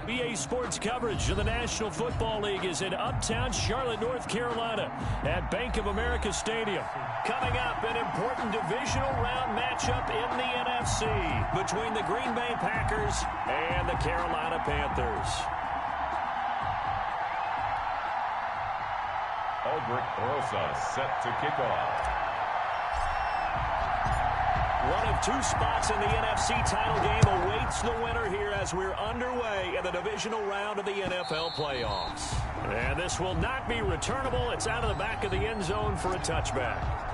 EA Sports coverage of the National Football League is in uptown Charlotte, North Carolina at Bank of America Stadium. Coming up, an important divisional round matchup in the NFC between the Green Bay Packers and the Carolina Panthers. Aldrich Rosa set to kick off. One of two spots in the NFC title game awaits the winner here as we're underway in the divisional round of the NFL playoffs. And this will not be returnable. It's out of the back of the end zone for a touchback.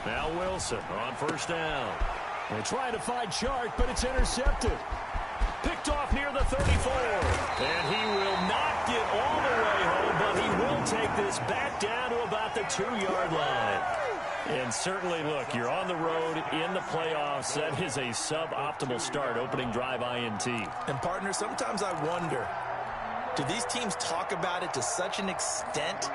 Now Wilson on first down. They try to find Chark, but it's intercepted. Picked off near the 34. And he will not get all the way home, but he will take this back down to about the 2-yard line. And certainly, look, you're on the road in the playoffs. That is a suboptimal start, opening drive INT. And, partner, sometimes I wonder, do these teams talk about it to such an extent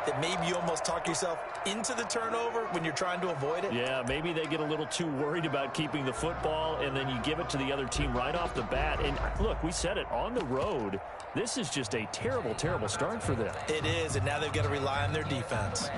that maybe you almost talk yourself into the turnover when you're trying to avoid it? Yeah, maybe they get a little too worried about keeping the football, and then you give it to the other team right off the bat. And, look, we said it, on the road, this is just a terrible, terrible start for them. It is, and now they've got to rely on their defense.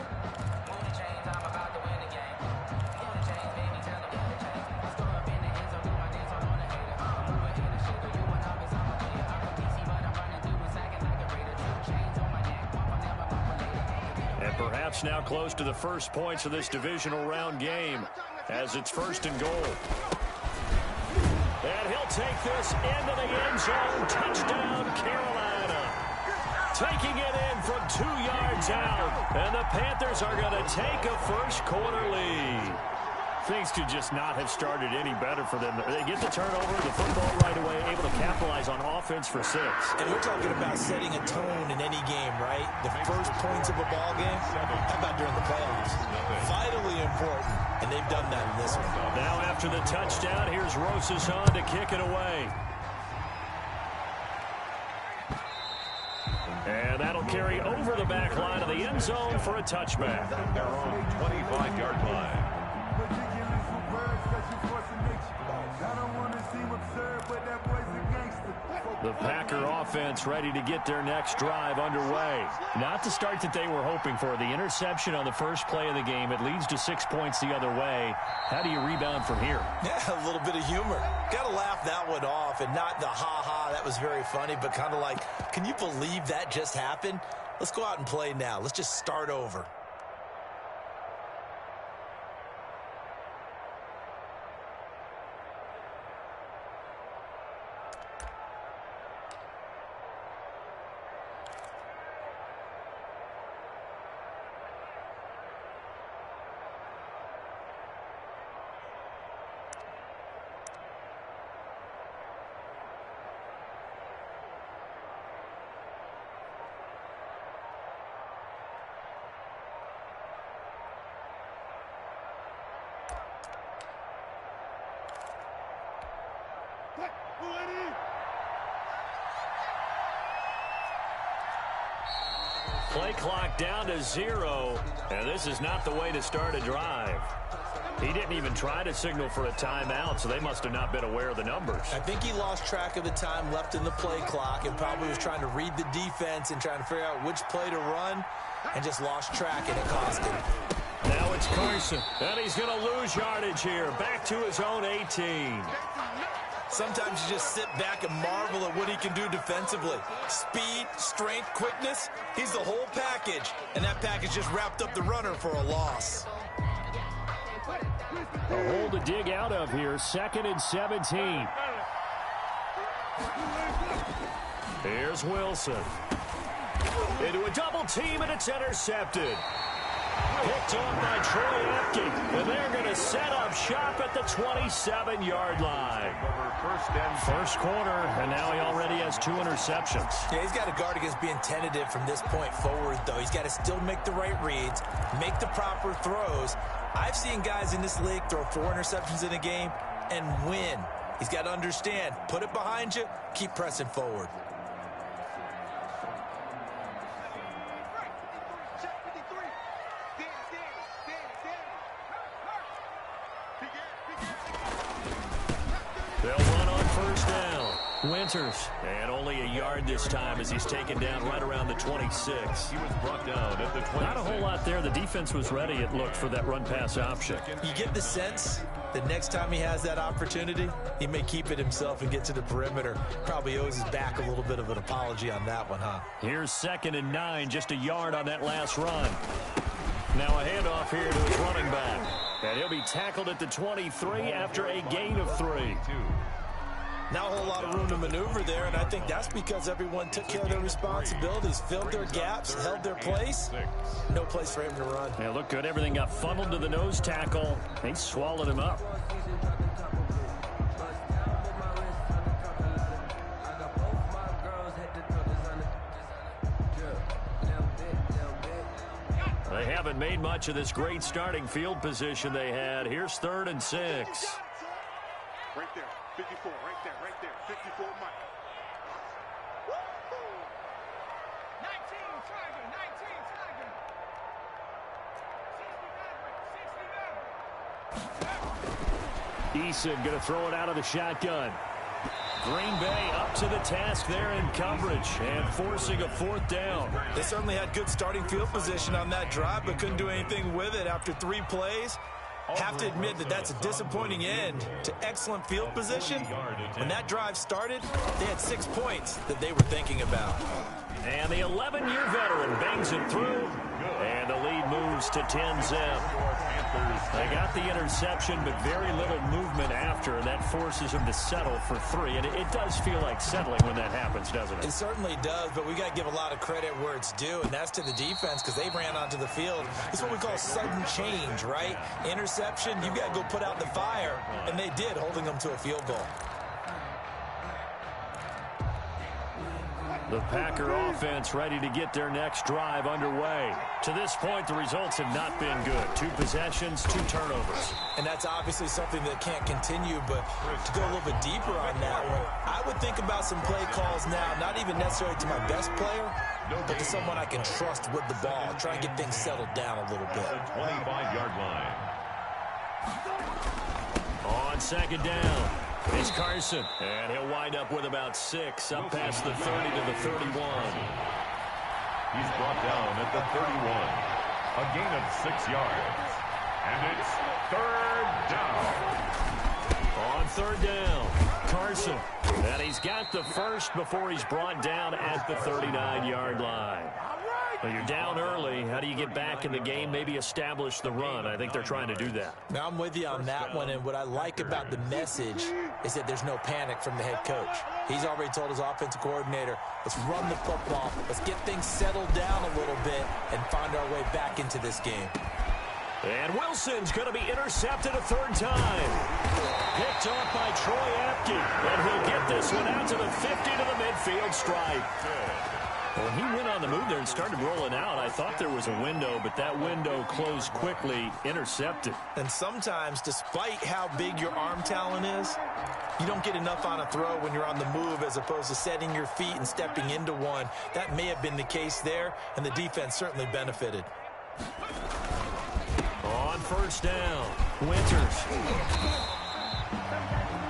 Perhaps now close to the first points of this divisional round game as it's first and goal. And he'll take this into the end zone. Touchdown, Carolina. Taking it in from 2 yards out. And the Panthers are going to take a first quarter lead. Things could just not have started any better for them. They get the turnover, the football right away, able to capitalize on offense for 6. And we're talking about setting a tone in any game, right? The first points of a ball game, how about during the playoffs? Vitally important, and they've done that in this one. Now after the touchdown, here's Rosas to kick it away. And that'll carry over the back line of the end zone for a touchback. They're on 25-yard line. The Packer offense ready to get their next drive underway. Not the start that they were hoping for. The interception on the first play of the game. It leads to 6 points the other way. How do you rebound from here? Yeah, a little bit of humor. Got to laugh that one off, and not the ha-ha, that was very funny, but kind of like, can you believe that just happened? Let's go out and play now. Let's just start over. Play clock down to 0, and this is not the way to start a drive. He didn't even try to signal for a timeout, so they must have not been aware of the numbers. I think he lost track of the time left in the play clock and probably was trying to read the defense and trying to figure out which play to run and just lost track, and it cost him. Now it's Carson, and he's going to lose yardage here. Back to his own 18. Sometimes you just sit back and marvel at what he can do defensively. Speed, strength, quickness, he's the whole package. And that package just wrapped up the runner for a loss. A hole to dig out of here, 2nd and 17. Here's Wilson. Into a double team, and it's intercepted. Picked off by Troy Apke, and they're going to set up shop at the 27-yard line. First quarter, and now he already has 2 interceptions. Yeah, he's got to guard against being tentative from this point forward, though. He's got to still make the right reads, make the proper throws. I've seen guys in this league throw 4 interceptions in a game and win. He's got to understand, put it behind you, keep pressing forward. They'll run on first down. Winters, and only a yard this time as he's taken down right around the 26. He was brought down at the 26. Not a whole lot there. The defense was ready, it looked, for that run-pass option. You get the sense that next time he has that opportunity, he may keep it himself and get to the perimeter. Probably owes his back a little bit of an apology on that one, huh? Here's 2nd and 9, just a yard on that last run. Now a handoff here to his running back. And he'll be tackled at the 23 after a gain of 3. Not a whole lot of room to maneuver there, and I think that's because everyone took care of their responsibilities, filled their gaps, held their place. No place for him to run. Yeah, looked good. Everything got funneled to the nose tackle. They swallowed him up. They haven't made much of this great starting field position they had. Here's 3rd and 6. Right there, 54, right there, 54 Mike. 19 Tiger, 60 Eason going to throw it out of the shotgun. Green Bay up to the task there in coverage and forcing a 4th down. They certainly had good starting field position on that drive, but couldn't do anything with it after 3 plays. Have to admit that that's a disappointing end to excellent field position. When that drive started, they had 6 points that they were thinking about. And the 11-year veteran bangs it through, and the lead moves to 10-zip. They got the interception, but very little movement after, and that forces them to settle for 3. And it does feel like settling when that happens, doesn't it? It certainly does, but we got to give a lot of credit where it's due, and that's to the defense because they ran onto the field. It's what we call sudden change, right? Interception, you got to go put out the fire, and they did, holding them to a field goal. The Packer offense ready to get their next drive underway. To this point, the results have not been good. 2 possessions, 2 turnovers. And that's obviously something that can't continue, but to go a little bit deeper on that one, I would think about some play calls now, not even necessarily to my best player, but to someone I can trust with the ball. Try and get things settled down a little bit. 25-yard line. On 2nd down, it's Carson, and he'll wind up with about 6 up past the 30 to the 31. He's brought down at the 31. A gain of 6 yards. And it's 3rd down. On 3rd down, Carson. And he's got the first before he's brought down at the 39-yard line. Well, you're down early. How do you get back in the game, maybe establish the run? I think they're trying to do that. Now, I'm with you on that one, and what I like about the message is that there's no panic from the head coach. He's already told his offensive coordinator, let's run the football, let's get things settled down a little bit and find our way back into this game. And Wilson's going to be intercepted a 3rd time. Picked off by Troy Apke, and he'll get this one out to the 50 to the midfield stripe. When he went on the move there and started rolling out, I thought there was a window, but that window closed quickly, intercepted. And sometimes, despite how big your arm talent is, you don't get enough on a throw when you're on the move as opposed to setting your feet and stepping into one. That may have been the case there, and the defense certainly benefited. On 1st down, Winters.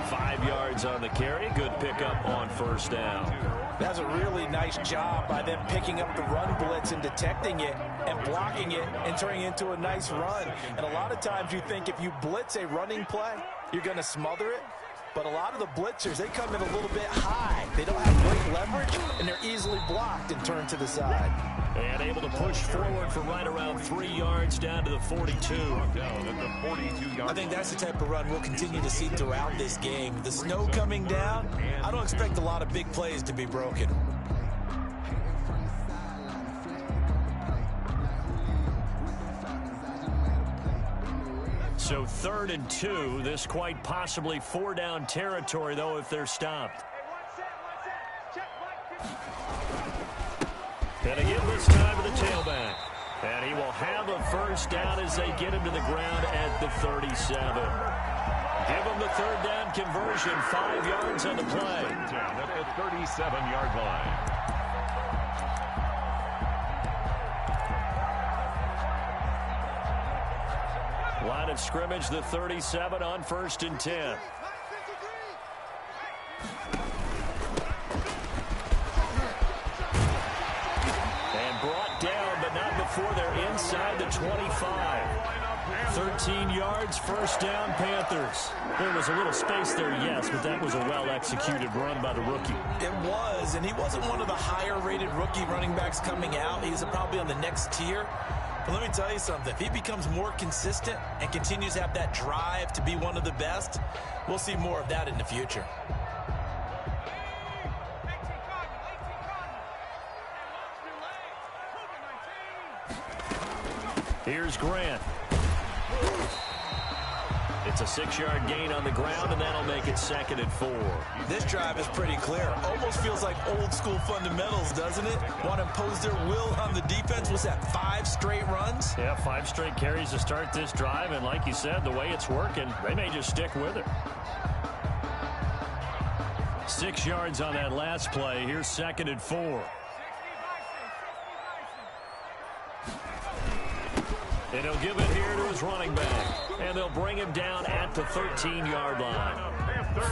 5 yards on the carry. Good pickup on 1st down. That's a really nice job by them picking up the run blitz and detecting it and blocking it and turning it into a nice run. And a lot of times you think if you blitz a running play, you're going to smother it. But a lot of the blitzers, they come in a little bit high. They don't have great leverage, and they're easily blocked and turned to the side. And able to push forward for right around 3 yards down to the 42. Down at the 42-yard. I think that's the type of run we'll continue to see throughout this game. The snow coming down, I don't expect a lot of big plays to be broken. So 3rd and 2. This quite possibly 4-down territory, though, if they're stopped. And again this time to the tailback. And he will have a first down as they get him to the ground at the 37. Give him the 3rd down conversion. 5 yards on the play. Down at the 37-yard line. Line of scrimmage, the 37 on 1st and 10. And brought down, but not before they're inside the 25. 13 yards, first down, Panthers. There was a little space there, yes, but that was a well-executed run by the rookie. It was, and he wasn't one of the higher-rated rookie running backs coming out. He's probably on the next tier. But let me tell you something. If he becomes more consistent and continues to have that drive to be one of the best, we'll see more of that in the future. Here's Grant. It's a 6-yard gain on the ground, and that'll make it 2nd and 4. This drive is pretty clear. Almost feels like old-school fundamentals, doesn't it? Want to impose their will on the defense. Was that 5 straight runs? Yeah, 5 straight carries to start this drive, and like you said, the way it's working, they may just stick with it. 6 yards on that last play. Here's 2nd and 4. And he'll give it here to his running back. And they'll bring him down at the 13-yard line.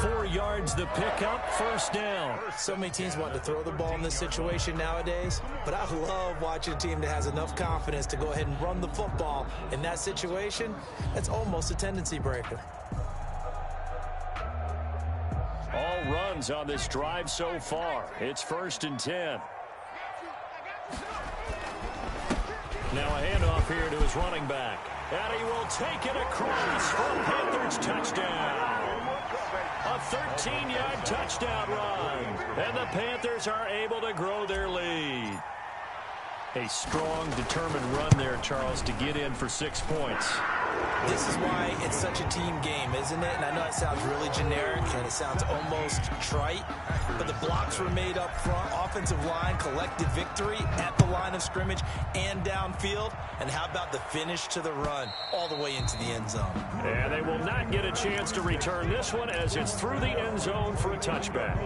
4 yards the pickup, first down. So many teams want to throw the ball in this situation nowadays, but I love watching a team that has enough confidence to go ahead and run the football. In that situation, it's almost a tendency breaker. All runs on this drive so far. It's 1st and 10. Now a handoff here to his running back. And he will take it across for a Panthers touchdown. A 13-yard touchdown run. And the Panthers are able to grow their lead. A strong, determined run there, Charles, to get in for 6 points. This is why it's such a team game, isn't it? And I know it sounds really generic and it sounds almost trite, but the blocks were made up front. Offensive line, collective victory at the line of scrimmage and downfield. And how about the finish to the run all the way into the end zone? And they will not get a chance to return this one as it's through the end zone for a touchback.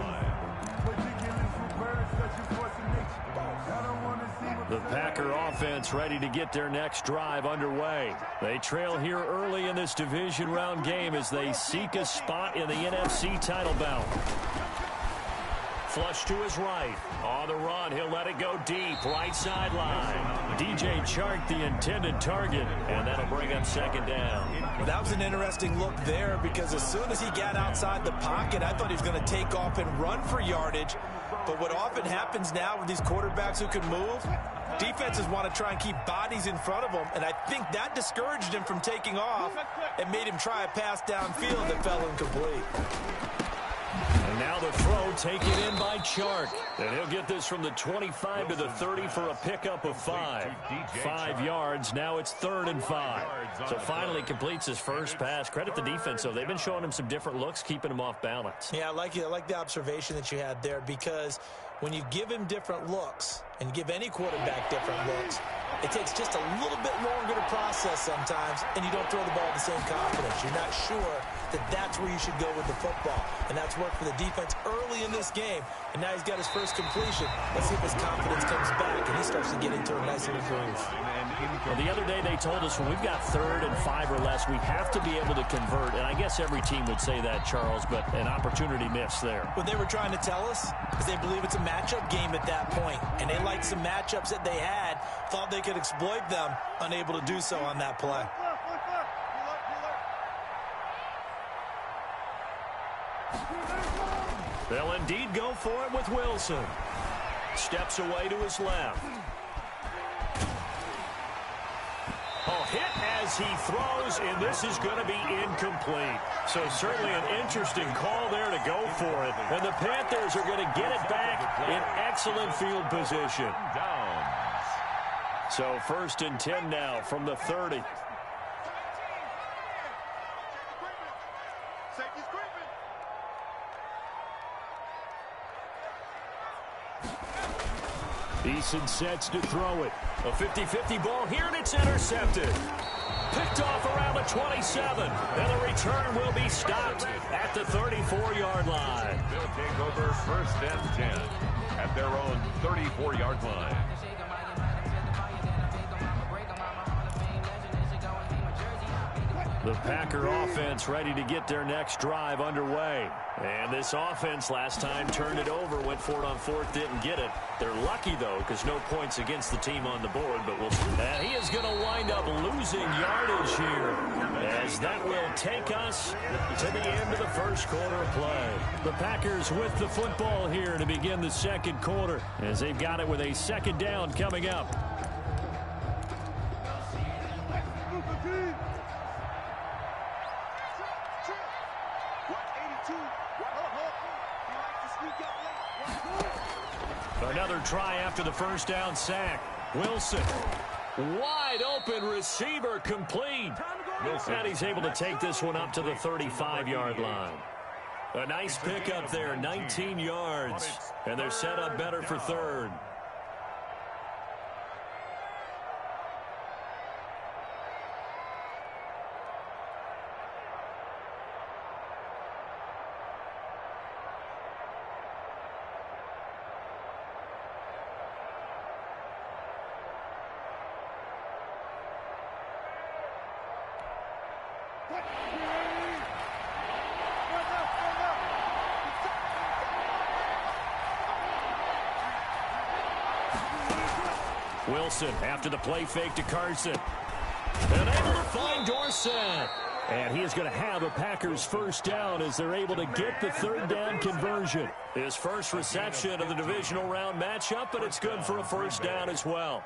The Packer offense ready to get their next drive underway. They trail here early in this division round game as they seek a spot in the NFC title bout. Flush to his right. On the run, he'll let it go deep. Right sideline. DJ Chark, the intended target, and that'll bring up 2nd down. Well, that was an interesting look there because as soon as he got outside the pocket, I thought he was going to take off and run for yardage. But what often happens now with these quarterbacks who can move, defenses want to try and keep bodies in front of them, and I think that discouraged him from taking off and made him try a pass downfield that fell incomplete. And now the throw taken in by Chark. And he'll get this from the 25 to the 30 for a pickup of 5. 5 yards. Now it's 3rd and 5. So finally completes his first pass. Credit the defense, though. They've been showing him some different looks, keeping him off balance. Yeah, I like the observation that you had there because when you give him different looks and give any quarterback different looks, it takes just a little bit longer to process sometimes, and you don't throw the ball with the same confidence. You're not sure that that's where you should go with the football, and that's worked for the defense early in this game, and now he's got his first completion. Let's see if his confidence comes back, and he starts to get into a nice little groove. Well, the other day they told us when we've got 3rd and 5 or less, we have to be able to convert, and I guess every team would say that, Charles, but an opportunity missed there. What they were trying to tell us is they believe it's a matchup game at that point, and they liked some matchups that they had, thought they could exploit them, unable to do so on that play. They'll indeed go for it with Wilson. Steps away to his left. Oh, hit as he throws, and this is going to be incomplete. So certainly an interesting call there to go for it. And the Panthers are going to get it back in excellent field position. So 1st and 10 now from the 30. Eason sets to throw it. A 50-50 ball here, and it's intercepted. Picked off around the 27, and the return will be stopped at the 34-yard line. They'll take over 1st and 10 at their own 34-yard line. The Packer offense ready to get their next drive underway. And this offense last time turned it over, went for it on 4th, didn't get it. They're lucky, though, because no points against the team on the board. But and he is going to wind up losing yardage here, as that will take us to the end of the first quarter of play. The Packers with the football here to begin the second quarter, as they've got it with a second down coming up. Another try after the first down sack. Wilson, wide open receiver, complete. And he's able to take this one up to the 35-yard line. A nice pickup there, 19 yards. And they're set up better for 3rd. Wilson after the play fake to Carson. And able to find Dorsett. And he is going to have a Packers first down as they're able to get the 3rd down conversion. His first reception of the divisional round matchup, but it's good for a first down as well.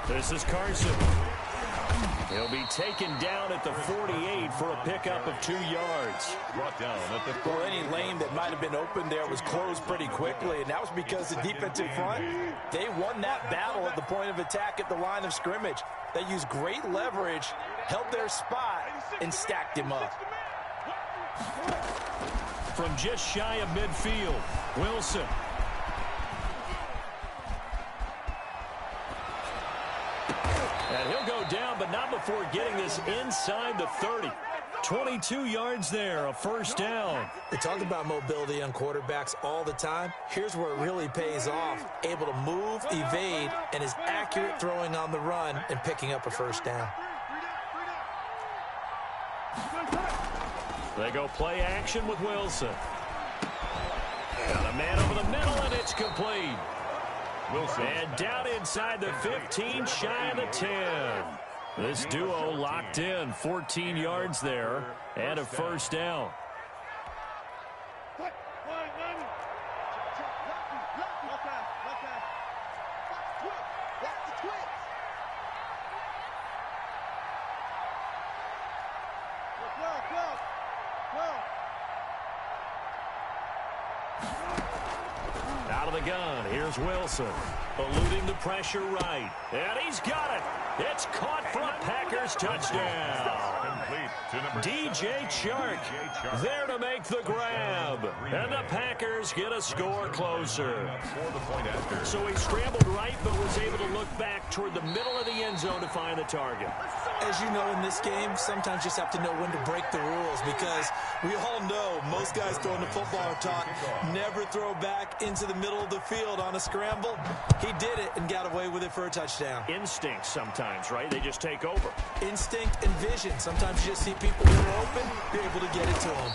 This is Carson. He'll be taken down at the 48 for a pickup of 2 yards. Brought down at the Well, any lane that might have been open there was closed pretty quickly, and that was because the defensive front, they won that battle at the point of attack at the line of scrimmage. They used great leverage, held their spot, and stacked him up. From just shy of midfield, Wilson. And he'll go down, but not before getting this inside the 30. 22 yards there, a first down. We talk about mobility on quarterbacks all the time. Here's where it really pays off. Able to move, evade, and is accurate throwing on the run and picking up a first down. They go play action with Wilson. Got a man over the middle, and it's complete. Wilson. And down inside the 15, shy of the 10. This duo locked in, 14 yards there, and a first down. Out of the gun, here's Wilson, eluding the pressure right, and he's got it. It's caught for a Packers touchdown. DJ Chark there to make the grab, and the Packers get a score closer. So he scrambled right, but was able to look back toward the middle of the end zone to find the target. As you know, in this game, sometimes you just have to know when to break the rules, because we all know most guys throwing the football are taught never throw back into the middle of the field on a scramble. He did it and got away with it for a touchdown. Instinct sometimes, right? They just take over. Instinct and vision. Sometimes you just see people who are open, you're able to get it to them.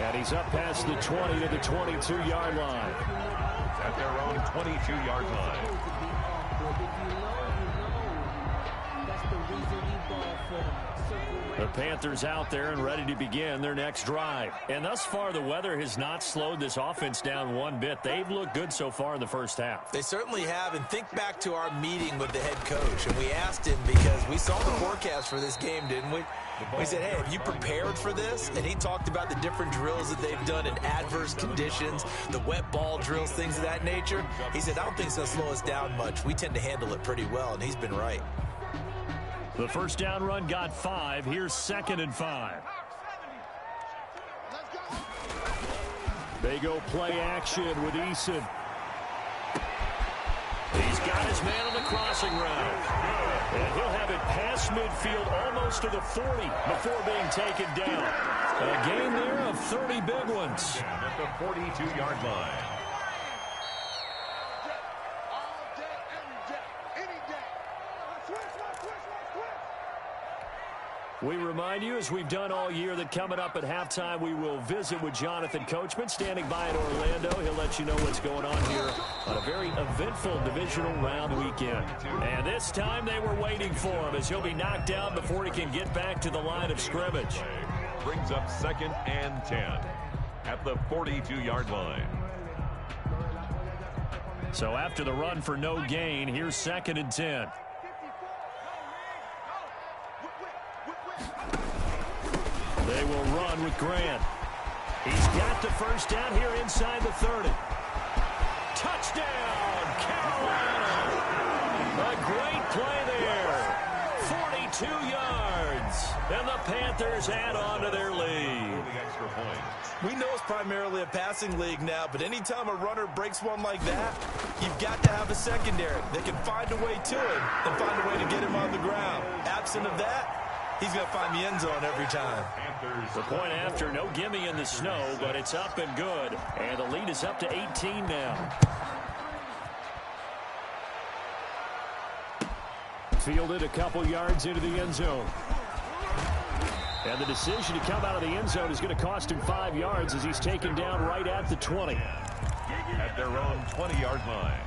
And he's up past the 20 to the 22-yard line. At their own 22-yard line. The Panthers out there and ready to begin their next drive. And thus far, the weather has not slowed this offense down one bit. They've looked good so far in the first half. They certainly have. And think back to our meeting with the head coach. And we asked him because we saw the forecast for this game, didn't we? We said, hey, have you prepared for this? And he talked about the different drills that they've done in adverse conditions, the wet ball drills, things of that nature. He said, I don't think it's going to slow us down much. We tend to handle it pretty well, and he's been right. The first down run got 5. Here's 2nd and 5. They go play action with Eason. He's got his man on the crossing route. And he'll have it past midfield almost to the 40 before being taken down. A gain there of 30 big ones. At the 42-yard line. We remind you, as we've done all year, that coming up at halftime, we will visit with Jonathan Coachman, standing by in Orlando. He'll let you know what's going on here on a very eventful divisional round weekend. And this time they were waiting for him, as he'll be knocked down before he can get back to the line of scrimmage. Brings up 2nd and 10 at the 42-yard line. So after the run for no gain, here's 2nd and 10. They will run with Grant. He's got the first down here inside the 30. Touchdown, Carolina! A great play there. 42 yards. And the Panthers add on to their lead. We know it's primarily a passing league now, but anytime a runner breaks one like that, you've got to have a secondary that can find a way to him and find a way to get him on the ground. Absent of that, he's going to find the end zone every time. The point after, no gimme in the snow, but it's up and good. And the lead is up to 18 now. Fielded a couple yards into the end zone. And the decision to come out of the end zone is going to cost him 5 yards as he's taken down right at the 20. At their own 20-yard line.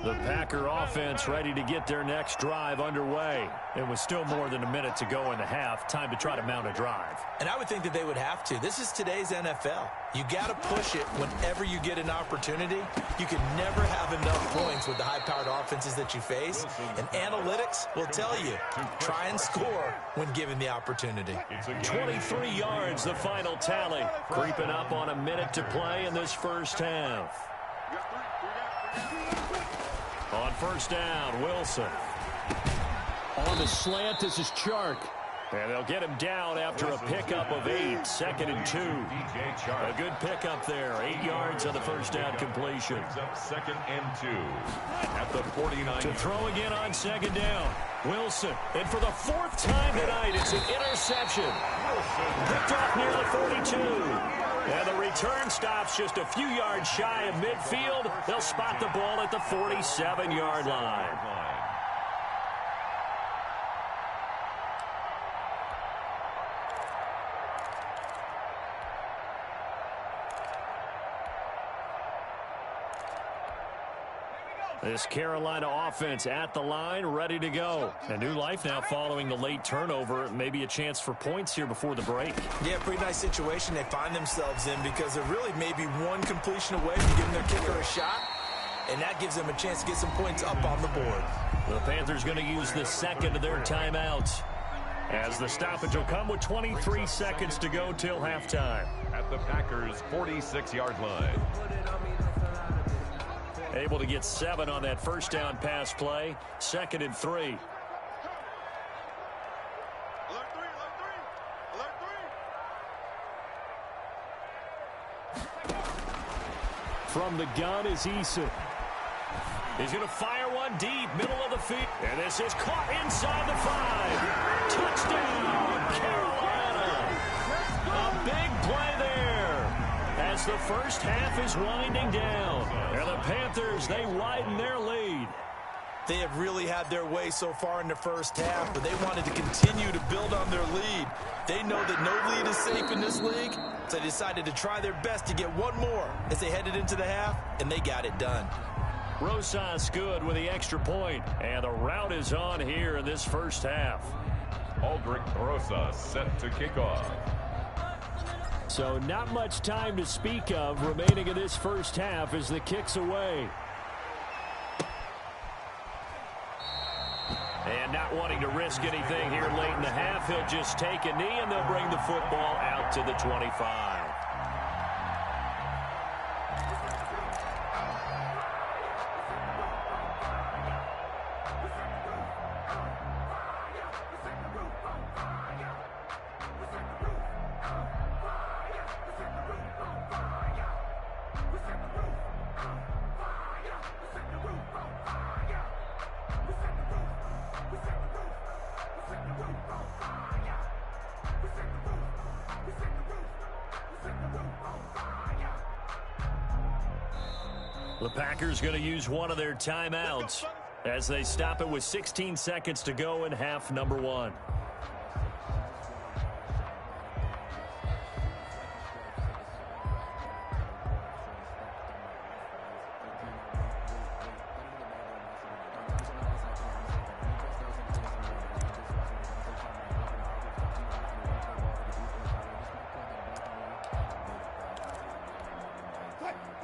The Packer offense ready to get their next drive underway. It was still more than a minute to go in the half. Time to try to mount a drive. And I would think that they would have to. This is today's NFL. You got to push it whenever you get an opportunity. You can never have enough points with the high-powered offenses that you face. And analytics will tell you, try and score when given the opportunity. 23 yards, the final tally. Creeping up on a minute to play in this first half. On first down, Wilson. On the slant, this is Chark. And they'll get him down after a pickup of 8. 2nd and 2. A good pickup there. 8 yards on the first down completion. 2nd and 2 at the 49. To throw again on 2nd down. Wilson. And for the 4th time tonight, it's an interception. Picked off near the 42. And the return stops just a few yards shy of midfield. They'll spot the ball at the 47-yard line. This Carolina offense at the line, ready to go. A new life now following the late turnover. Maybe a chance for points here before the break. Yeah, pretty nice situation they find themselves in because they're really maybe one completion away from giving their kicker a shot, and that gives them a chance to get some points up on the board. The Panthers going to use the second of their timeouts, as the stoppage will come with 23 seconds to go till halftime. At the Packers' 46-yard line. Able to get 7 on that first down pass play. 2nd and 3. From the gun is Eason. He's going to fire one one deep, middle of the field. And this is caught inside the 5. Touchdown, Carolina. A big play there as the first half is winding down. And the Panthers, they widen their lead. They have really had their way so far in the first half, but they wanted to continue to build on their lead. They know that no lead is safe in this league, so they decided to try their best to get one more as they headed into the half, and they got it done. Rosas good with the extra point, and the route is on here in this first half. Aldrich Rosas set to kick off. So not much time to speak of remaining in this first half as the kick's away. And not wanting to risk anything here late in the half, he'll just take a knee and they'll bring the football out to the 25. The Packers going to use one of their timeouts as they stop it with 16 seconds to go in half number 1.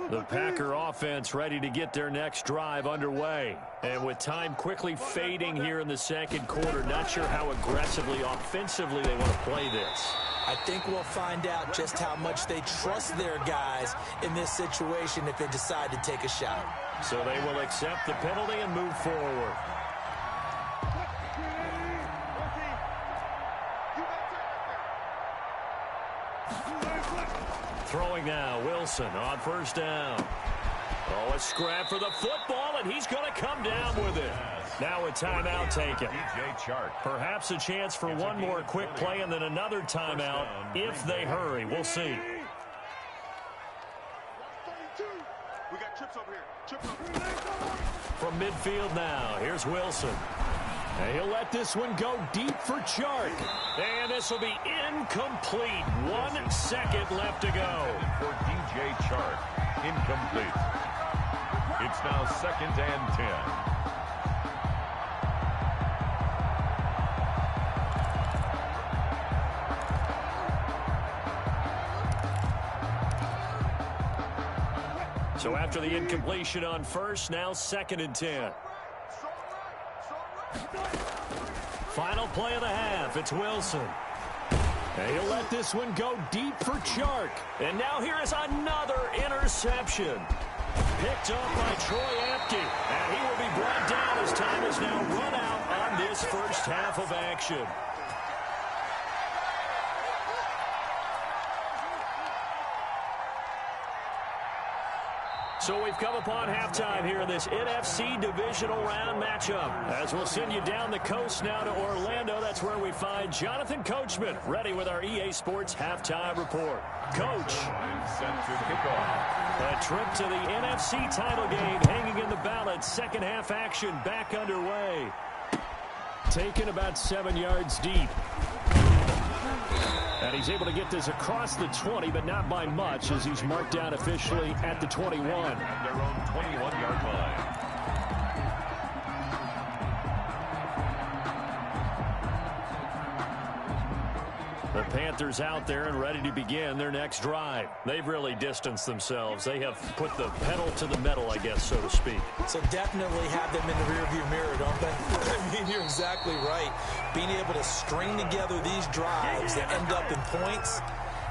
The Packer offense ready to get their next drive underway. And with time quickly fading here in the second quarter, not sure how aggressively, offensively they want to play this. I think we'll find out just how much they trust their guys in this situation if they decide to take a shot. So they will accept the penalty and move forward. Throwing now, Wilson on first down. Oh, a scrap for the football, and he's going to come down with it. Now a timeout taken. Perhaps a chance for one more quick play and then another timeout if they hurry. We'll see. We got trips over here. From midfield now, here's Wilson. And he'll let this one go deep for Chark. And this will be incomplete. 1 second left to go. For DJ Chark, incomplete. It's now 2nd and 10. So after the incompletion on first, now 2nd and 10. Final play of the half. It's Wilson. And he'll let this one go deep for Chark. And now here is another interception. Picked up by Troy Apke. And he will be brought down as time is now run out on this first half of action. So we've come upon halftime here in this NFC divisional round matchup. As we'll send you down the coast now to Orlando, that's where we find Jonathan Coachman ready with our EA Sports halftime report. Coach. Set to kick off. A trip to the NFC title game hanging in the balance. Second half action back underway. Taken about 7 yards deep. And he's able to get this across the 20, but not by much, as he's marked down officially at the 21. At their own 21-yard line. The Panthers out there and ready to begin their next drive. They've really distanced themselves. They have put the pedal to the metal, I guess, so to speak. So definitely have them in the rearview mirror, don't they? I mean, you're exactly right. Being able to string together these drives that end up in points,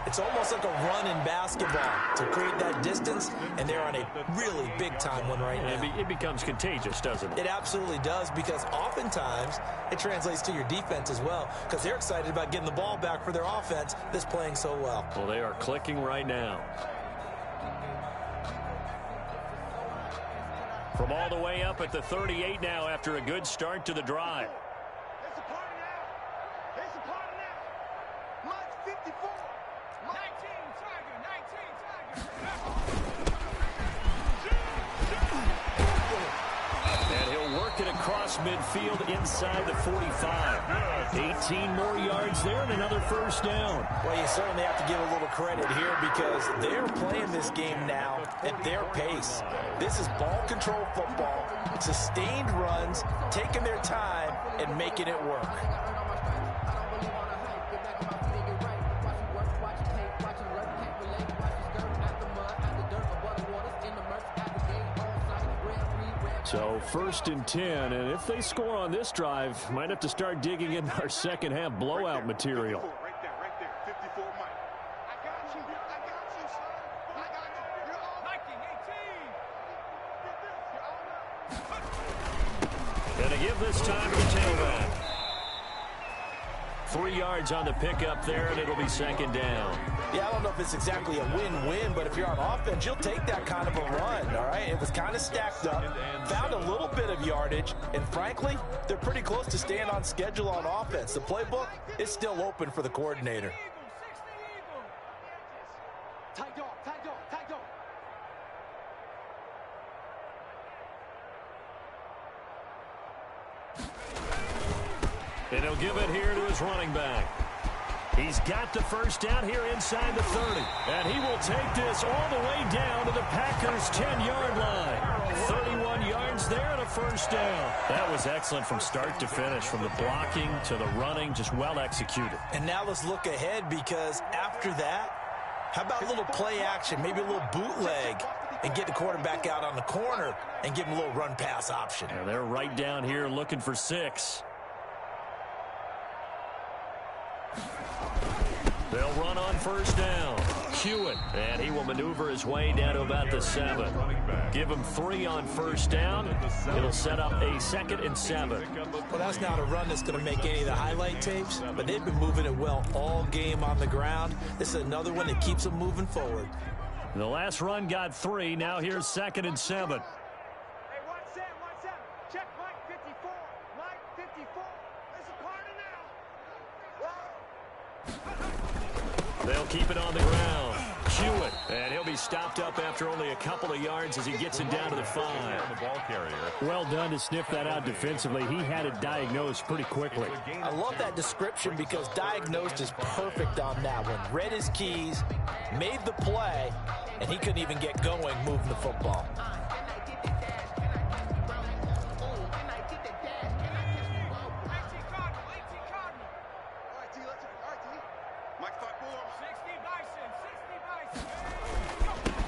it's almost like a run in basketball to create that distance, and they're on a really big-time one right now. It becomes contagious, doesn't it? It absolutely does, because oftentimes it translates to your defense as well, because they're excited about getting the ball back for their offense that's playing so well. Well, they are clicking right now. From all the way up at the 38 now after a good start to the drive. It's a party now. It's a party now. Mike 54. 19 Tiger. 19 Tiger. And he'll work it across midfield inside the 45. 18 more yards there and another first down. Well, you certainly have to give a little credit here because they're playing this game now at their pace. This is ball control football, sustained runs, taking their time and making it work. So 1st and 10, and if they score on this drive, might have to start digging in our second half blowout material. Right there. 54 Mike. I got you, son. I got you. You're all Mikey 18. And to give this time to the tailback. 3 yards on the pickup there, and it'll be second down. Yeah, I don't know if it's exactly a win-win, but if you're on offense, you'll take that kind of a run, all right? It was kind of stacked up, found a little bit of yardage, and frankly, they're pretty close to staying on schedule on offense. The playbook is still open for the coordinator. Tight dog. And he'll give it here to his running back. He's got the first down here inside the 30. And he will take this all the way down to the Packers' 10-yard line. 31 yards there and a first down. That was excellent from start to finish, from the blocking to the running, just well executed. And now let's look ahead because after that, how about a little play action, maybe a little bootleg, and get the quarterback out on the corner and give him a little run-pass option. And they're right down here looking for 6. They'll run on first down. Hewitt, and he will maneuver his way down to about the 7. Give him 3 on first down. It'll set up a 2nd and 7. Well, that's not a run that's going to make any of the highlight tapes, but they've been moving it well all game on the ground. This is another one that keeps them moving forward. The last run got 3. Now here's 2nd and 7. Hey, 1-7. Check Mike 54. Mike 54. It's a party now. They'll keep it on the ground. Hewitt, and he'll be stopped up after only a couple of yards as he gets it down to the 5. Well done to sniff that out defensively. He had it diagnosed pretty quickly. I love that description because diagnosed is perfect on that one. Read his keys, made the play, and he couldn't even get going moving the football.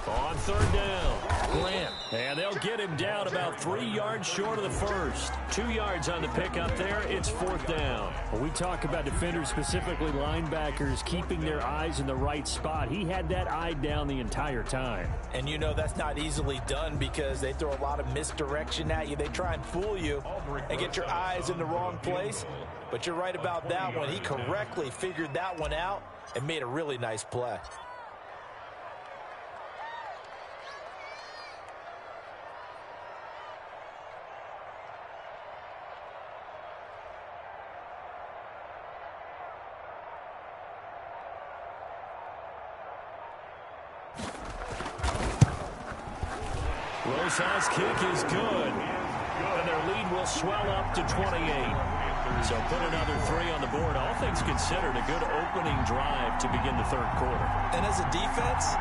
On third down, Grant. And they'll get him down about 3 yards short of the first. 2 yards on the pickup there. It's 4th down. When we talk about defenders, specifically linebackers, keeping their eyes in the right spot, he had that eye down the entire time. And you know that's not easily done because they throw a lot of misdirection at you. They try and fool you and get your eyes in the wrong place. But you're right about that one. He correctly figured that one out and made a really nice play. Rosas' kick is good. And their lead will swell up to 28. So put another 3 on the board. All things considered, a good opening drive to begin the third quarter. And as a defense,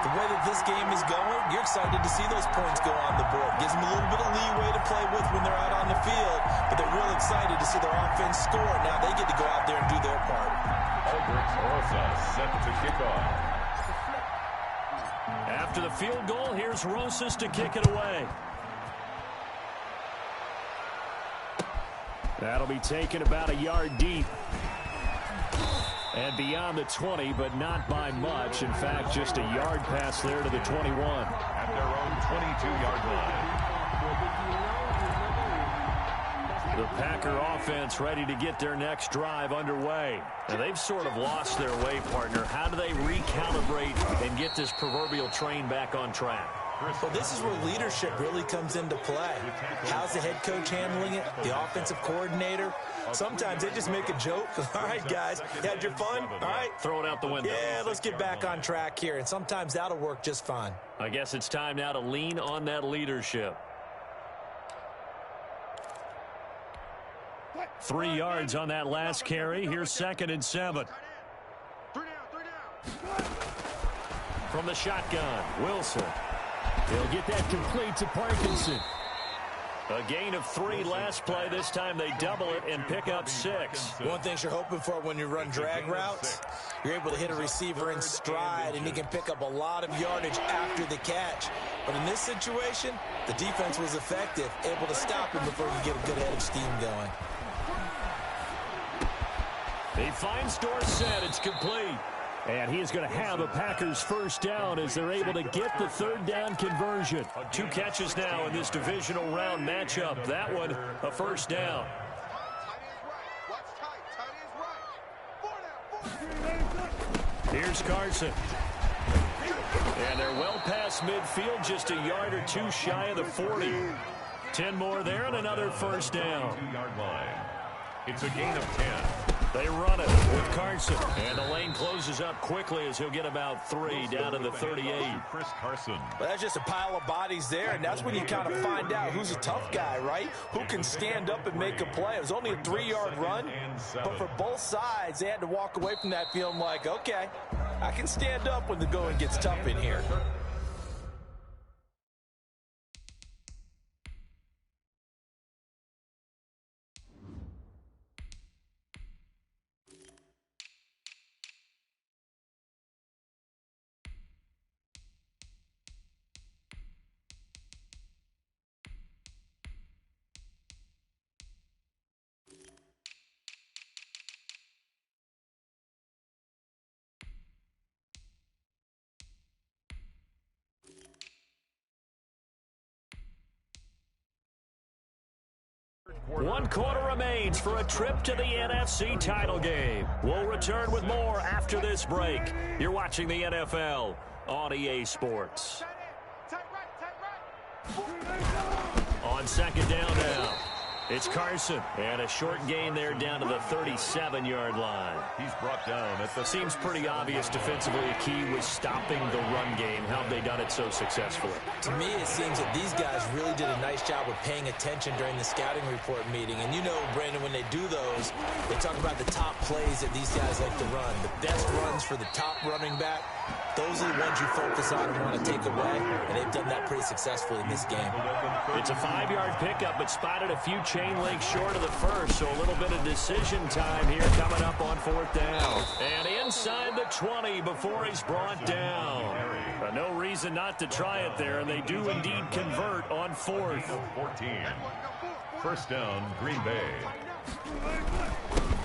the way that this game is going, you're excited to see those points go on the board. Gives them a little bit of leeway to play with when they're out on the field, but they're real excited to see their offense score. Now they get to go out there and do their part. Aldrich Rosas set to kick off. After the field goal, here's Rosas to kick it away. That'll be taken about a yard deep. And beyond the 20, but not by much. In fact, just a yard pass there to the 21. At their own 22-yard line. The Packer offense ready to get their next drive underway. Now, they've sort of lost their way, partner. How do they recalibrate and get this proverbial train back on track? Well, this is where leadership really comes into play. How's the head coach handling it? The offensive coordinator? Sometimes they just make a joke. All right, guys, you had your fun? All right. Throw it out the window. Yeah, let's get back on track here, and sometimes that'll work just fine. I guess it's time now to lean on that leadership. 3 yards on that last carry. Here's 2nd and 7. From the shotgun, Wilson. He'll get that complete to Parkinson. A gain of 3 last play. This time they double it and pick up 6. One thing you're hoping for when you run drag routes, you're able to hit a receiver in stride, and he can pick up a lot of yardage after the catch. But in this situation, the defense was effective, able to stop him before you get a good head of steam going. He finds Dorsett. It's complete. And he is going to have a Packers first down as they're able to get the 3rd down conversion. 2 catches now in this divisional round matchup. That one, a first down. Here's Carson. And they're well past midfield, just a yard or 2 shy of the 40. 10 more there and another first down. 2-yard line. It's a gain of 10. They run it with Carson. And the lane closes up quickly as he'll get about 3 down to the 38. Chris Carson. Well, that's just a pile of bodies there, and that's when you kind of find out who's a tough guy, right? Who can stand up and make a play. It was only a 3-yard run, but for both sides, they had to walk away from that feeling like, okay, I can stand up when the going gets tough in here. One quarter remains for a trip to the NFC title game. We'll return with more after this break. You're watching the NFL on EA Sports. On 2nd down now, it's Carson. And a short gain there down to the 37-yard line. He's brought down at the... Seems pretty obvious defensively a key was stopping the run game. How have they done it so successfully? To me, it seems that these guys really did a nice job of paying attention during the scouting report meeting. And you know, Brandon, when they do those, they talk about the top plays that these guys like to run. The best runs for the top running back, those are the ones you focus on and want to take away. And they've done that pretty successfully in this game. It's a 5-yard pickup, but spotted a few chain links short of the first. So a little bit of decision time here coming up on 4th down. And inside the 20 before he's brought down. No reason not to try it there, and they do indeed convert on 4th. 14. First down, Green Bay.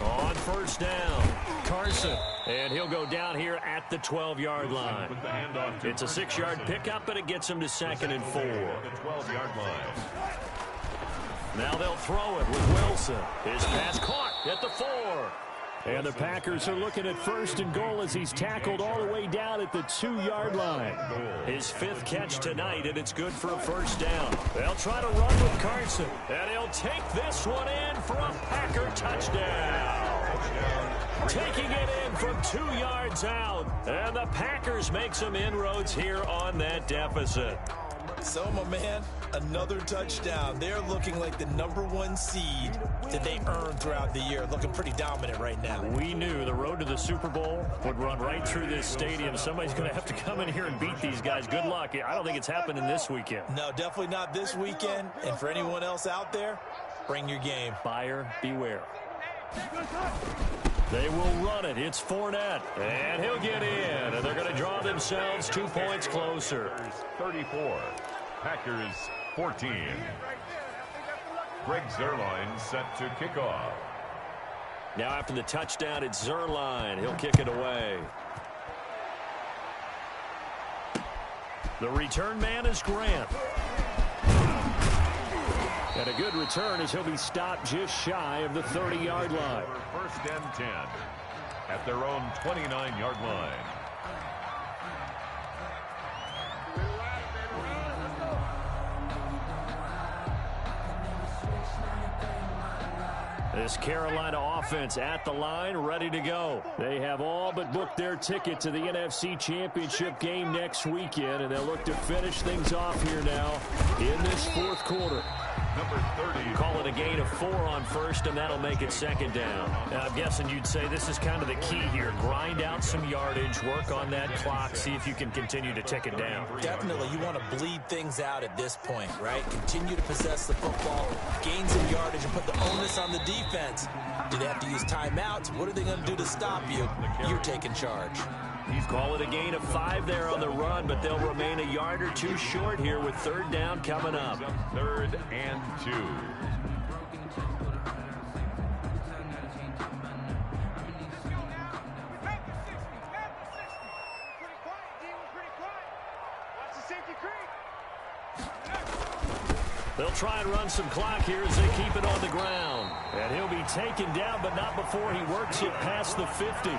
On 1st down, Carson. And he'll go down here at the 12-yard line. It's a 6-yard pickup, but it gets him to 2nd and 4. The 12-yard line. Now they'll throw it with Wilson. His pass caught at the 4. And the Packers are looking at 1st and goal as he's tackled all the way down at the 2-yard line. His 5th catch tonight, and it's good for a first down. They'll try to run with Carson, and he'll take this one in for a Packer touchdown. Taking it in from 2 yards out, and the Packers make some inroads here on that deficit. So, my man, another touchdown. They're looking like the #1 seed that they earned throughout the year. Looking pretty dominant right now. We knew the road to the Super Bowl would run right through this stadium. Somebody's going to have to come in here and beat these guys. Good luck. I don't think it's happening this weekend. No, definitely not this weekend. And for anyone else out there, bring your game. Buyer beware. They will run it. It's Fournette. And he'll get in. And they're going to draw themselves 2 points closer. 34. Packers 14. Greg Zuerlein set to kick off. Now after the touchdown, it's Zuerlein. He'll kick it away. The return man is Grant. And a good return as he'll be stopped just shy of the 30-yard line. 1st and 10 at their own 29-yard line. This Carolina offense at the line, ready to go. They have all but booked their ticket to the NFC Championship game next weekend, and they'll look to finish things off here now in this fourth quarter. Number 30. Call it a gain of 4 on first, and that'll make it second down. Now, I'm guessing you'd say this is kind of the key here. Grind out some yardage, work on that clock, see if you can continue to tick it down. Definitely, you want to bleed things out at this point, right? Continue to possess the football, gain some yardage, and put the onus on the defense. Do they have to use timeouts? What are they going to do to stop you? You're taking charge. Call it a gain of 5 there on the run, but they'll remain a yard or two short here with third down coming up. 3rd and 2. They'll try and run some clock here as they keep it on the ground. And he'll be taken down, but not before he works it past the 50.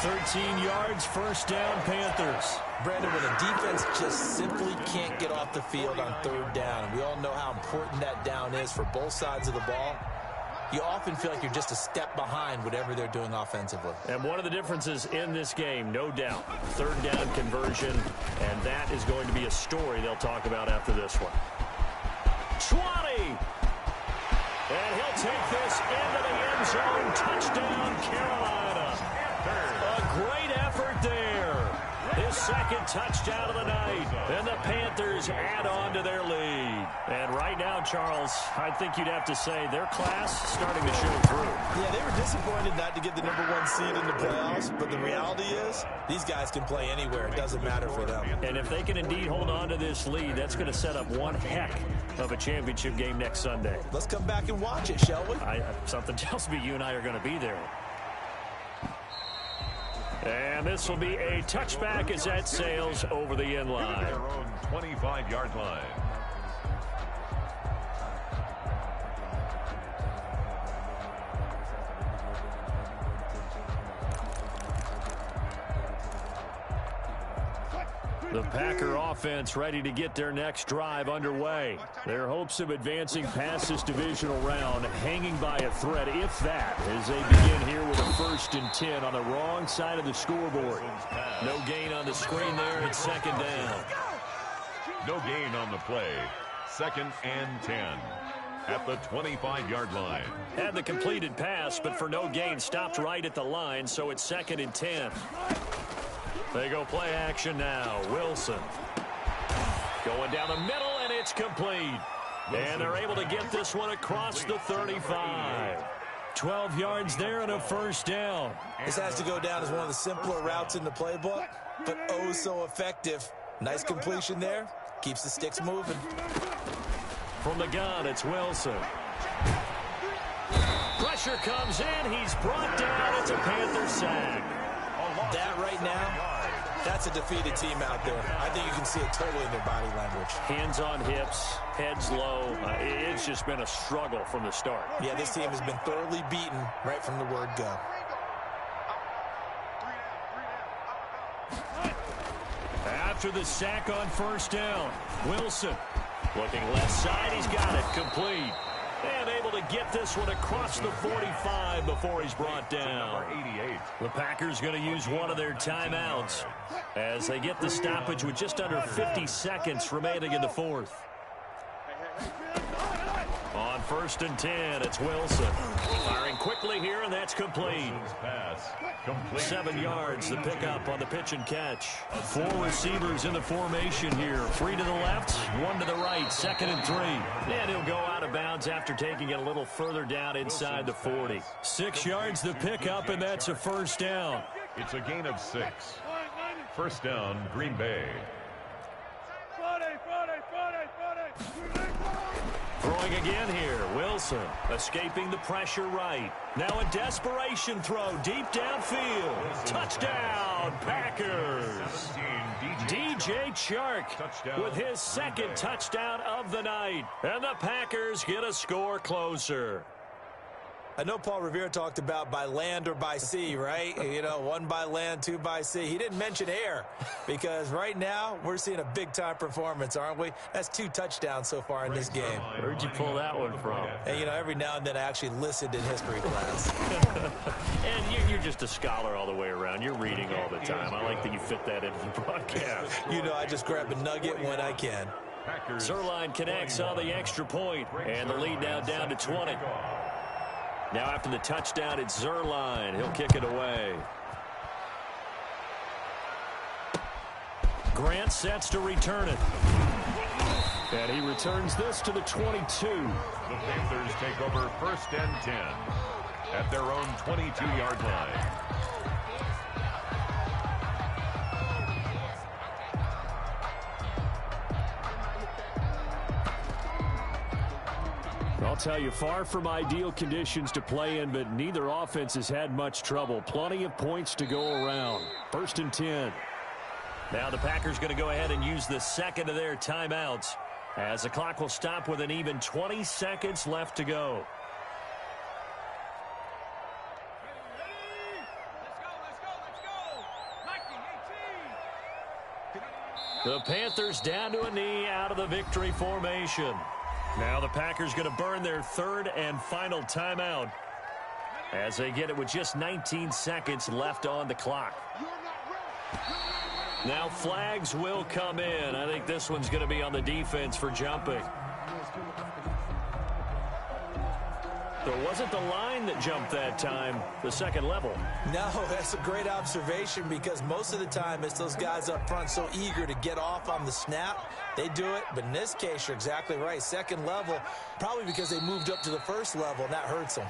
13 yards, first down, Panthers. Brandon, when a defense just simply can't get off the field on third down, and we all know how important that down is for both sides of the ball, you often feel like you're just a step behind whatever they're doing offensively. And one of the differences in this game, no doubt, third down conversion, and that is going to be a story they'll talk about after this one. 20. And he'll take this into the end zone. Touchdown, Carolina. A great effort there. His second touchdown of the night. And the Panthers add on to their lead. And right now, Charles, I think you'd have to say their class starting to show through. Yeah, they were disappointed not to get the #1 seed in the playoffs, but the reality is these guys can play anywhere. It doesn't matter for them. And if they can indeed hold on to this lead, that's going to set up one heck of a championship game next Sunday. Let's come back and watch it, shall we? Something tells me you and I are going to be there. And this will be a touchback as that sails over the end line. Their own 25-yard line. The Packer offense ready to get their next drive underway. Their hopes of advancing past this divisional round hanging by a thread, if that, as they begin here with a 1st and 10 on the wrong side of the scoreboard. No gain on the screen there. It's second down. No gain on the play. 2nd and 10 at the 25-yard line. Had the completed pass, but for no gain, stopped right at the line, so it's 2nd and 10. They go play action now. Wilson going down the middle, and it's complete. And they're able to get this one across the 35. 12 yards there and a first down. This has to go down as one of the simpler routes in the playbook, but oh so effective. Nice completion there. Keeps the sticks moving. From the gun, it's Wilson. Pressure comes in. He's brought down. It's a Panther sack. That right now, that's a defeated team out there. I think you can see it totally in their body language. Hands on hips, heads low. It's just been a struggle from the start. Yeah, this team has been thoroughly beaten right from the word go. After the sack on first down, Wilson looking left side. He's got it complete. And able to get this one across the 45 before he's brought down. Number 88. The Packers going to use one of their timeouts as they get the stoppage with just under 50 seconds remaining in the fourth. On 1st and 10, it's Wilson. Firing quickly here, and that's complete. Pass complete. 7 yards, the pickup on the pitch and catch. 4 receivers in the formation here. 3 to the left, 1 to the right. 2nd and 3. And he'll go out of bounds after taking it a little further down inside the 40. 6 yards, the pickup, and that's a first down. It's a gain of 6. First down, Green Bay. Throwing again here, Wilson escaping the pressure right. Now a desperation throw deep downfield. Touchdown, Packers. DJ Chark with his second touchdown of the night. And the Packers get a score closer. I know Paul Revere talked about by land or by sea, right? You know, 1 by land, 2 by sea. He didn't mention air because right now we're seeing a big-time performance, aren't we? That's 2 touchdowns so far in this game. Where'd you pull that one from? And, you know, every now and then I actually listened in history class. And you're just a scholar all the way around. You're reading all the time. I like that you fit that into the broadcast. You know, I just grab a nugget when I can. Zerline connects on the extra point, and the lead now down to 20. Now after the touchdown, it's Zerline. He'll kick it away. Grant sets to return it. And he returns this to the 22. The Panthers take over 1st and 10 at their own 22-yard line. I'll tell you, far from ideal conditions to play in, but neither offense has had much trouble. Plenty of points to go around. 1st and 10. Now the Packers going to go ahead and use the second of their timeouts as the clock will stop with an even 20 seconds left to go. The Panthers down to a knee out of the victory formation. Now the Packers going to burn their 3rd and final timeout as they get it with just 19 seconds left on the clock. Now flags will come in. I think this one's going to be on the defense for jumping. So it wasn't the line that jumped that time, the second level. No, that's a great observation because most of the time it's those guys up front so eager to get off on the snap. They do it, but in this case, you're exactly right. Second level, probably because they moved up to the first level, and that hurts them.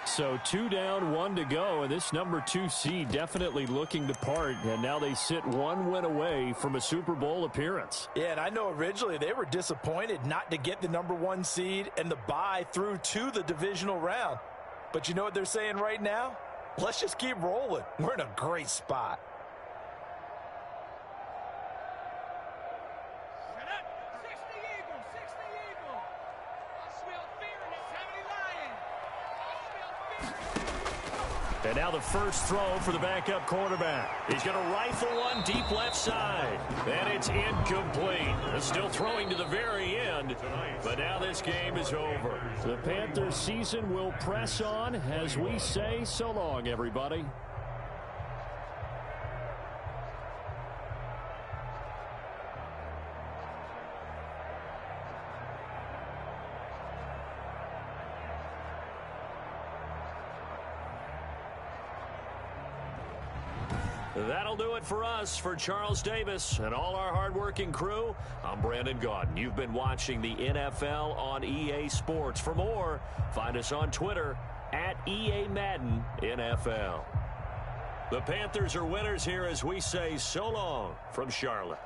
So 2 down, 1 to go, and this number 2 seed definitely looking to part, and now they sit 1 win away from a Super Bowl appearance. Yeah, and I know originally they were disappointed not to get the number 1 seed and the bye through to the divisional round. But you know what they're saying right now? Let's just keep rolling. We're in a great spot. And now the first throw for the backup quarterback. He's going to rifle one deep left side. And it's incomplete. Still throwing to the very end. But now this game is over. The Panthers season will press on as we say so long, everybody. That'll do it for us. For Charles Davis and all our hardworking crew, I'm Brandon Gaudin. You've been watching the NFL on EA Sports. For more, find us on Twitter at EA Madden NFL. The Panthers are winners here as we say so long from Charlotte.